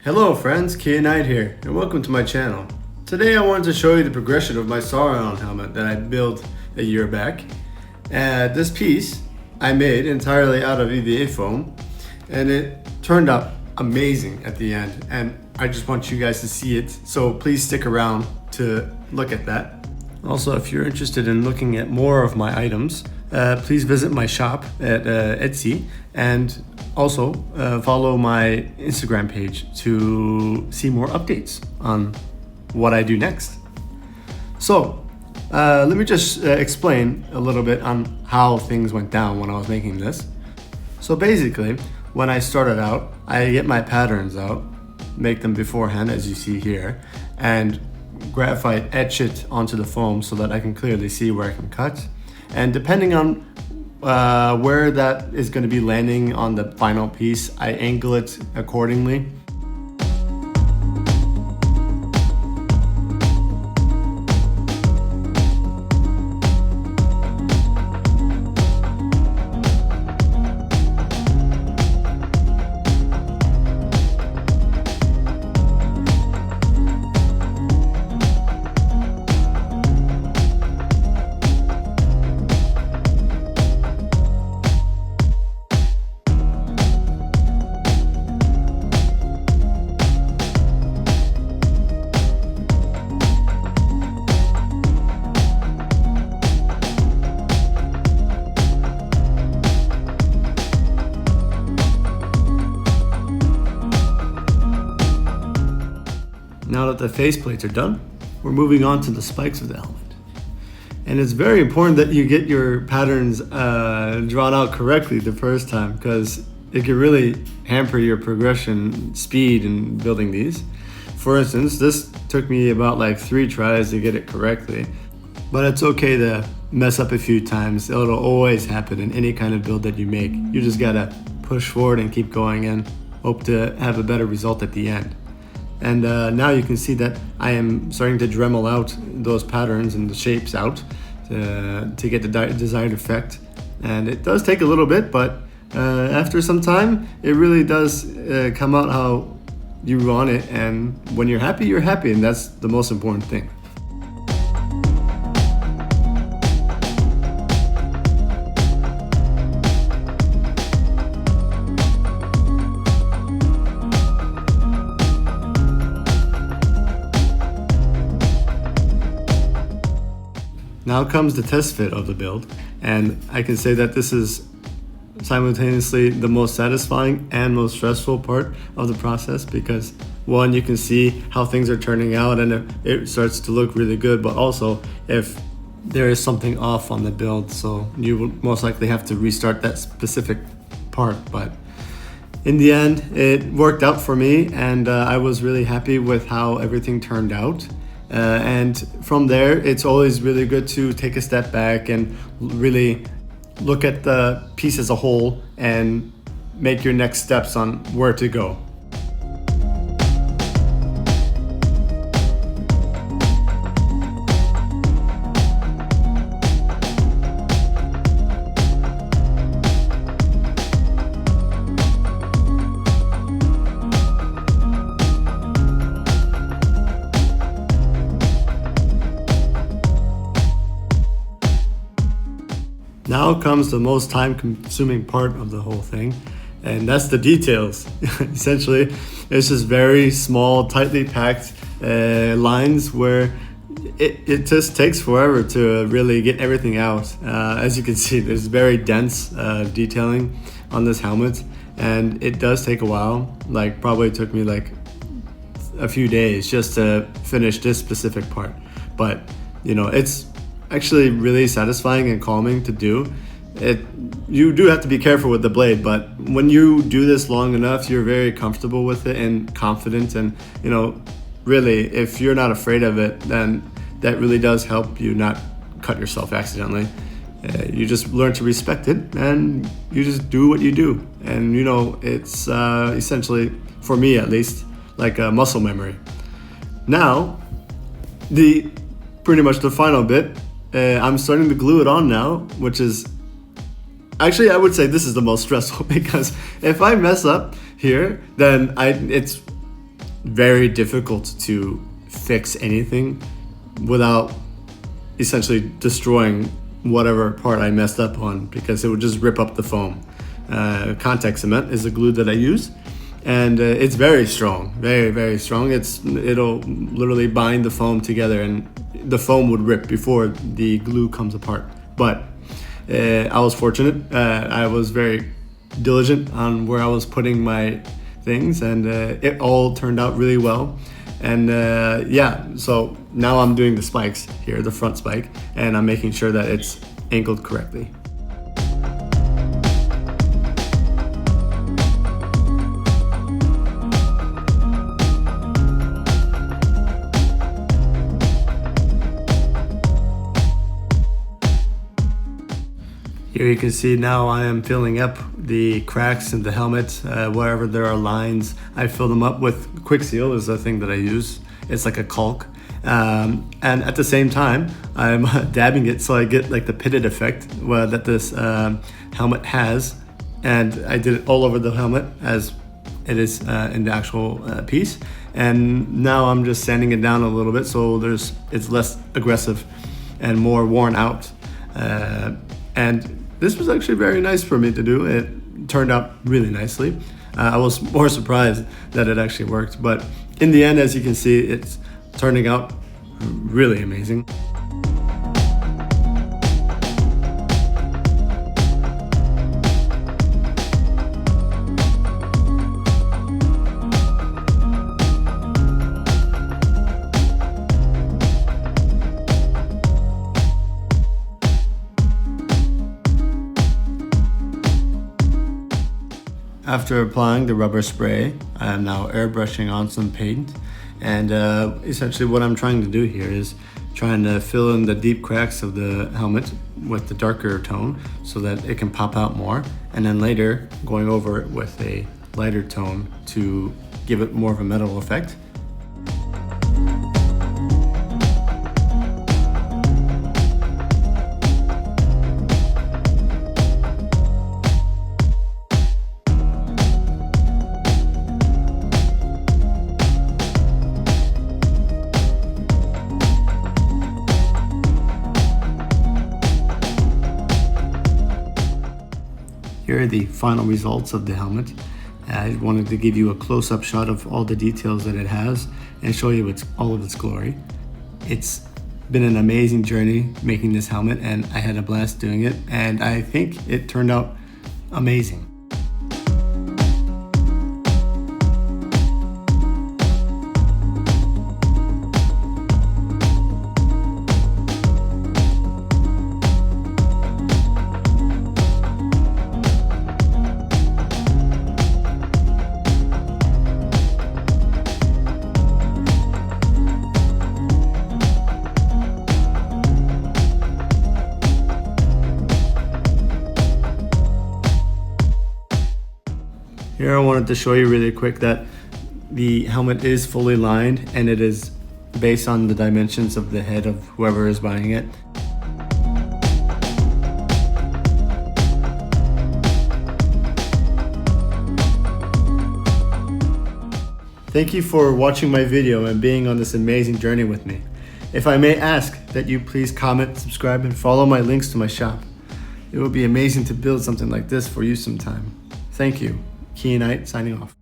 Hello friends, Kia Knight here, and welcome to my channel. Today I wanted to show you the progression of my Sauron helmet that I built a year back. This piece I made entirely out of EVA foam, and it turned out amazing at the end, and I just want you guys to see it, so please stick around to look at that. Also, if you're interested in looking at more of my items, please visit my shop at Etsy, and also follow my Instagram page to see more updates on what I do next. So let me just explain a little bit on how things went down when I was making this. So basically, when I started out, I get my patterns out, make them beforehand as you see here, and graphite etch it onto the foam so that I can clearly see where I can cut. And depending on where that is going to be landing on the final piece, I angle it accordingly. Now that the faceplates are done, we're moving on to the spikes of the helmet. And it's very important that you get your patterns drawn out correctly the first time, because it can really hamper your progression speed in building these. For instance, this took me about like 3 tries to get it correctly, but it's okay to mess up a few times. It'll always happen in any kind of build that you make. You just gotta push forward and keep going and hope to have a better result at the end. And now you can see that I am starting to Dremel out those patterns and the shapes out to get the desired effect. And it does take a little bit, but after some time, it really does come out how you want it. And when you're happy, and that's the most important thing. Now comes the test fit of the build, and I can say that this is simultaneously the most satisfying and most stressful part of the process, because one, you can see how things are turning out and it starts to look really good, but also if there is something off on the build, so you will most likely have to restart that specific part. But in the end, it worked out for me, and I was really happy with how everything turned out. And from there, it's always really good to take a step back and really look at the piece as a whole and make your next steps on where to go. Now comes the most time-consuming part of the whole thing, and that's the details. Essentially, it's just very small, tightly packed lines where it just takes forever to really get everything out. As you can see, there's very dense detailing on this helmet, and it does take a while. Like, probably took me like a few days just to finish this specific part. But, you know, it's actually really satisfying and calming to do. You do have to be careful with the blade, but when you do this long enough, you're very comfortable with it and confident, and you know, really, if you're not afraid of it, then that really does help you not cut yourself accidentally. You just learn to respect it, and you just do what you do. And you know, it's essentially, for me at least, like a muscle memory. Now, pretty much the final bit, I'm starting to glue it on now, which is actually, I would say this is the most stressful, because if I mess up here, then it's very difficult to fix anything without essentially destroying whatever part I messed up on, because it would just rip up the foam. Contact cement is the glue that I use, and it's very strong, very, very strong. It'll literally bind the foam together, and the foam would rip before the glue comes apart. But I was fortunate. I was very diligent on where I was putting my things, and it all turned out really well. And yeah, so now I'm doing the spikes here, the front spike, and I'm making sure that it's angled correctly. Here you can see now I am filling up the cracks in the helmet. Wherever there are lines, I fill them up with Quick Seal is the thing that I use. It's like a caulk. And at the same time, I'm dabbing it so I get like the pitted effect that this helmet has. And I did it all over the helmet as it is in the actual piece. And now I'm just sanding it down a little bit so it's less aggressive and more worn out. And this was actually very nice for me to do. It turned out really nicely. I was more surprised that it actually worked, but in the end, as you can see, it's turning out really amazing. After applying the rubber spray, I am now airbrushing on some paint, and essentially what I'm trying to do here is trying to fill in the deep cracks of the helmet with the darker tone so that it can pop out more, and then later going over it with a lighter tone to give it more of a metal effect. Here are the final results of the helmet. I wanted to give you a close-up shot of all the details that it has and show you all of its glory. It's been an amazing journey making this helmet, and I had a blast doing it, and I think it turned out amazing. Here I wanted to show you really quick that the helmet is fully lined, and it is based on the dimensions of the head of whoever is buying it. Thank you for watching my video and being on this amazing journey with me. If I may ask that you please comment, subscribe, and follow my links to my shop. It would be amazing to build something like this for you sometime. Thank you. Key Knight signing off.